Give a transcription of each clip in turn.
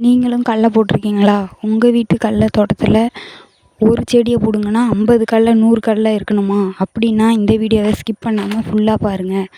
நீங்களும் கடல போட்டிருக்கீங்களா? உங்கள் வீட்டு கடல தோட்டத்தில் ஒரு செடியை பிடுங்குனா 50 கடல 100 கடல இருக்கணுமா? அப்படின்னா இந்த வீடியோவை ஸ்கிப் பண்ணாமல் ஃபுல்லாக பாருங்கள்.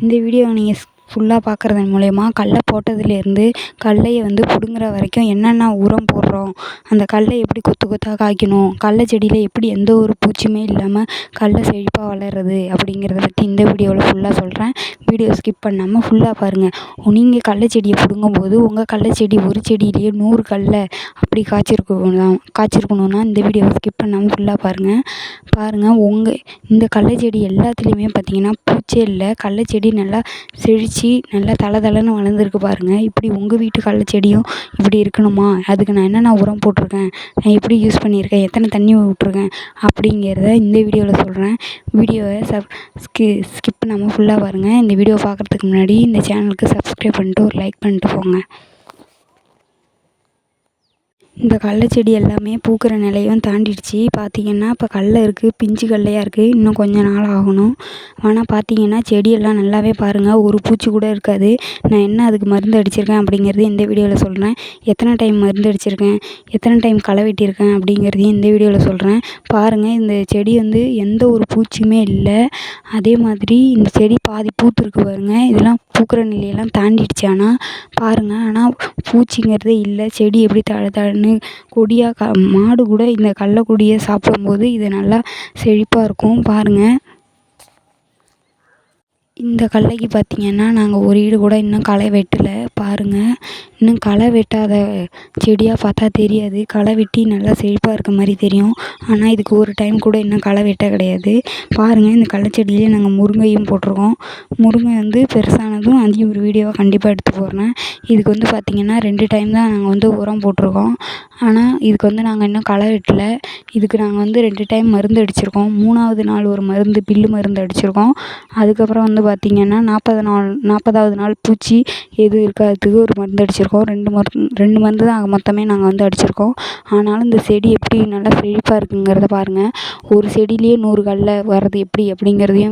இந்த வீடியோவை நீங்கள் ஃபுல்லாக பார்க்குறதன் மூலயமா கடல போட்டதுலேருந்து கடலைய பிடுங்குற வரைக்கும் என்னென்ன உரம் போடுறோம், அந்த கடலை எப்படி கொத்து கொத்தாக காய்க்கணும், கடல செடியில் எப்படி எந்த ஒரு பூச்சியுமே இல்லாமல் கடல செழிப்பாக வளர்றது அப்படிங்கிறத பற்றி இந்த வீடியோவில் ஃபுல்லாக சொல்கிறேன். வீடியோ ஸ்கிப் பண்ணாமல் ஃபுல்லாக பாருங்கள். நீங்கள் கடல செடியை பிடுங்கும்போது உங்கள் கடல செடி ஒரு செடியிலேயே 100 கடல அப்படி காய்ச்சிருக்கணும்னா இந்த வீடியோவை ஸ்கிப் பண்ணாமல் ஃபுல்லாக பாருங்கள். இந்த கடல செடி எல்லாத்துலேயுமே பார்த்தீங்கன்னா பூச்சே இல்லை. கடல செடி நல்லா செழித்து நல்லா தளன்னு வளர்ந்துருக்கு பாருங்கள். இப்படி உங்கள் வீட்டு கடல செடியும் இப்படி இருக்கணுமா? அதுக்கு நான் என்னென்ன உரம் போட்டிருக்கேன், நான் எப்படி யூஸ் பண்ணியிருக்கேன், எத்தனை தண்ணி விட்ருக்கேன் அப்படிங்கிறத இந்த வீடியோவில் சொல்கிறேன். வீடியோவை ஸ்கிப் பண்ணாமல் ஃபுல்லாக பாருங்கள். இந்த வீடியோ பார்க்குறதுக்கு முன்னாடி இந்த சேனலுக்கு சப்ஸ்கிரைப் பண்ணிட்டு ஒரு லைக் பண்ணிட்டு போங்க. இந்த கடல செடி எல்லாமே பூக்கிற நிலையும் தாண்டிடுச்சு. பார்த்திங்கன்னா இப்போ கடல இருக்குது, பிஞ்சு கடலையாக இருக்குது. இன்னும் கொஞ்சம் நாள் ஆகணும். ஆனால் பார்த்திங்கன்னா செடியெல்லாம் நல்லாவே பாருங்கள், ஒரு பூச்சி கூட இருக்காது. நான் என்ன அதுக்கு மருந்து அடிச்சிருக்கேன் அப்படிங்கிறது இந்த வீடியோவில் சொல்கிறேன். எத்தனை டைம் மருந்து அடிச்சிருக்கேன், எத்தனை டைம் களை வெட்டியிருக்கேன் அப்படிங்கிறதையும் இந்த வீடியோவில் சொல்கிறேன். பாருங்கள், இந்த செடி எந்த ஒரு பூச்சியுமே இல்லை. அதே மாதிரி இந்த செடி பாதி பூத்துருக்கு பாருங்கள். இதெல்லாம் பூக்கிற நிலையெல்லாம் தாண்டிடுச்சு. ஆனால் பாருங்கள், ஆனால் பூச்சிங்கிறதே இல்லை. செடி எப்படி தழன்னு கொடியாக மாடு கூட இந்த கடல கொடியை சாப்பிடும்போது இது நல்லா செழிப்பாக இருக்கும் பாருங்கள். இந்த கடலைக்கு பார்த்திங்கன்னா நாங்கள் ஒரு ஈடு கூட இன்னும் களை வெட்டலை பாருங்கள். இன்னும் களை வெட்டாத செடியாக பார்த்தா தெரியாது. களை வெட்டி நல்லா செழிப்பாக இருக்க மாதிரி தெரியும். ஆனால் இதுக்கு ஒரு டைம் கூட இன்னும் களை வெட்ட கிடையாது பாருங்கள். இந்த கடல செடியிலே நாங்கள் முருங்கையும் போட்டிருக்கோம். முருங்கை பெருசானதும் அதையும் ஒரு வீடியோவாக கண்டிப்பாக எடுத்து போடுறேன். இதுக்கு பார்த்திங்கன்னா 2 டைம் தான் நாங்கள் உரம் போட்டிருக்கோம். ஆனால் இதுக்கு நாங்கள் இன்னும் களை வெட்டலை. இதுக்கு நாங்கள் 2 டைம் மருந்து அடிச்சிருக்கோம். 3வது நாள் ஒரு மருந்து பில்லு மருந்து அடிச்சிருக்கோம். அதுக்கப்புறம் பார்த்திங்கன்னா 40வது நாள் பூச்சி எதுவும் இருக்காததுக்கு ஒரு மருந்து அடிச்சிருக்கோம். 2 மருந்து தான் மொத்தமே நாங்கள் அடிச்சிருக்கோம். ஆனாலும் இந்த செடி எப்படி நல்லா செழிப்பாக இருக்குங்கிறத பாருங்கள். ஒரு செடியிலேயே 100 கடல வர்றது எப்படி அப்படிங்கிறதையும்